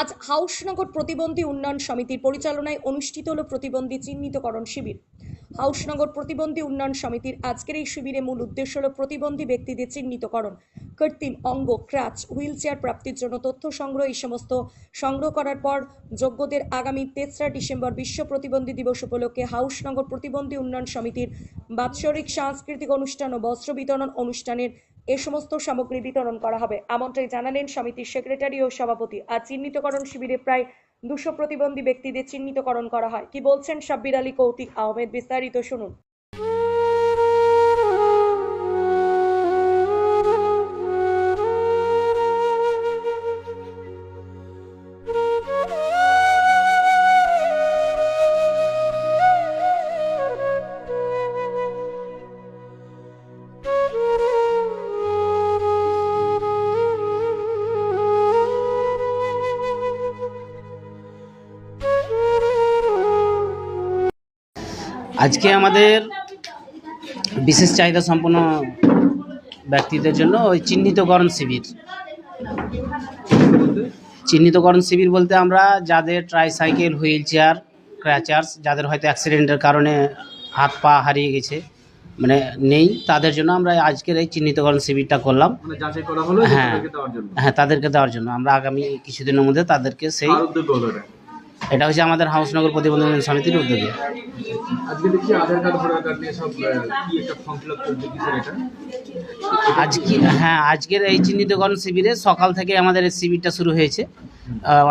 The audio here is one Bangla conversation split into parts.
আজ হাউসনগর প্রতিবন্ধী উন্নয়ন সমিতির পরিচালনায় অনুষ্ঠিত হলো প্রতিবন্ধী চিহ্নিতকরণ শিবির। হাউসনগর প্রতিবন্ধী উন্নয়ন সমিতির আজকের এই শিবিরে মূল উদ্দেশ্য হলো প্রতিবন্ধী ব্যক্তিদের চিহ্নিতকরণ, কৃত্রিম অঙ্গ, ক্রাচ, হুইল চেয়ার প্রাপ্তির জন্য তথ্য সংগ্রহ। এই সমস্ত সংগ্রহ করার পর যোগ্যদের আগামী 3রা ডিসেম্বর বিশ্ব প্রতিবন্ধী দিবস উপলক্ষে হাউসনগর প্রতিবন্ধী উন্নয়ন সমিতির বাৎসরিক সাংস্কৃতিক অনুষ্ঠান ও বস্ত্র বিতরণ অনুষ্ঠানের এই সমস্ত সামগ্রী বিতরণ করা হবে, এমনটাই জানালেন সমিতির সেক্রেটারি ও সভাপতি। আর চিহ্নিতকরণ শিবিরে প্রায় 200 প্রতিবন্ধী ব্যক্তিদের চিহ্নিতকরণ করা হয়। কি বলছেন সাব্বির আলী কৌতিক আহমেদ, বিস্তারিত শুনুন। আজকে আমাদের বিশেষ চাহিদা সম্পন্ন ব্যক্তিদের জন্য ওই চিহ্নিতকরণ শিবির বলতে আমরা যাদের ট্রাইসাইকেল, হুইল চেয়ার, ক্র্যাচার্স, যাদের হয়তো অ্যাক্সিডেন্টের কারণে হাত পা হারিয়ে গেছে, মানে নেই, তাদের জন্য আমরা আজকের এই চিহ্নিতকরণ শিবিরটা করলাম। হ্যাঁ, তাদেরকে দেওয়ার জন্য আমরা আগামী কিছুদিনের মধ্যে তাদেরকে সেই এটা হচ্ছে আমাদের হাউসনগর প্রতিবন্ধী উন্নয়ন সমিতির উদ্যোগে। আজকের এই চিহ্নিতকরণ শিবিরে সকাল থেকে আমাদের এই শিবিরটা শুরু হয়েছে।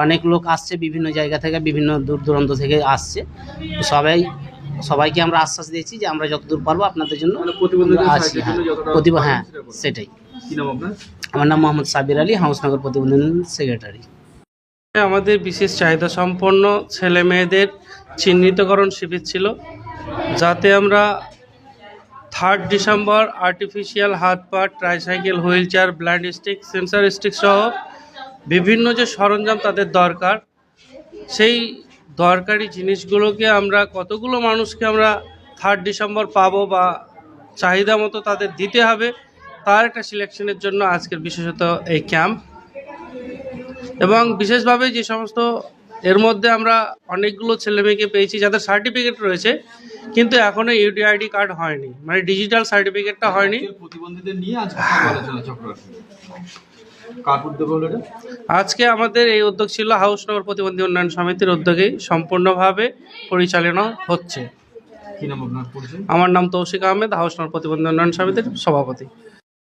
অনেক লোক আসছে, বিভিন্ন জায়গা থেকে, বিভিন্ন দূর দূরান্ত থেকে আসছে। সবাইকে আমরা আশ্বাস দিয়েছি যে আমরা যতদূর পারবো আপনাদের জন্য আছি। হ্যাঁ, সেটাই। আমার নাম মোহাম্মদ সাব্বির আলী, হাউসনগর প্রতিবন্ধী উন্নয়ন সেক্রেটারি। আমাদের বিশেষ চাহিদা সম্পন্ন ছেলে মেয়েদের চিহ্নিতকরণ শিবির ছিল, যাতে আমরা 3 ডিসেম্বর আর্টিফিশিয়াল হাত পা, tricycle, wheel chair, blind stick, sensor stick সহ বিভিন্ন যে সরঞ্জাম তাদের দরকার, সেই দরকারি জিনিসগুলোকে আমরা কতগুলো মানুষকে আমরা 3 ডিসেম্বর পাবো বা চাহিদা মতো তাদের দিতে হবে, তার একটা সিলেকশনের জন্য আজকের বিশেষত এই ক্যাম্প। এবং বিশেষভাবে যে সমস্ত এর মধ্যে আমরা অনেকগুলো ছেলেমেয়েকে পেয়েছি যাদের সার্টিফিকেট রয়েছে, কিন্তু এখনো ইউডিআইডি কার্ড হয়নি, মানে ডিজিটাল সার্টিফিকেটটা হয়নি। আজকে আমাদের এই উদ্যোগ ছিল হাউসনগর প্রতিবন্ধী উন্নয়ন সমিতির উদ্যোগেই সম্পূর্ণভাবে পরিচালনা হচ্ছে। আমার নাম তৌফিক আহমেদ, হাউসনগর প্রতিবন্ধী উন্নয়ন সমিতির সভাপতি।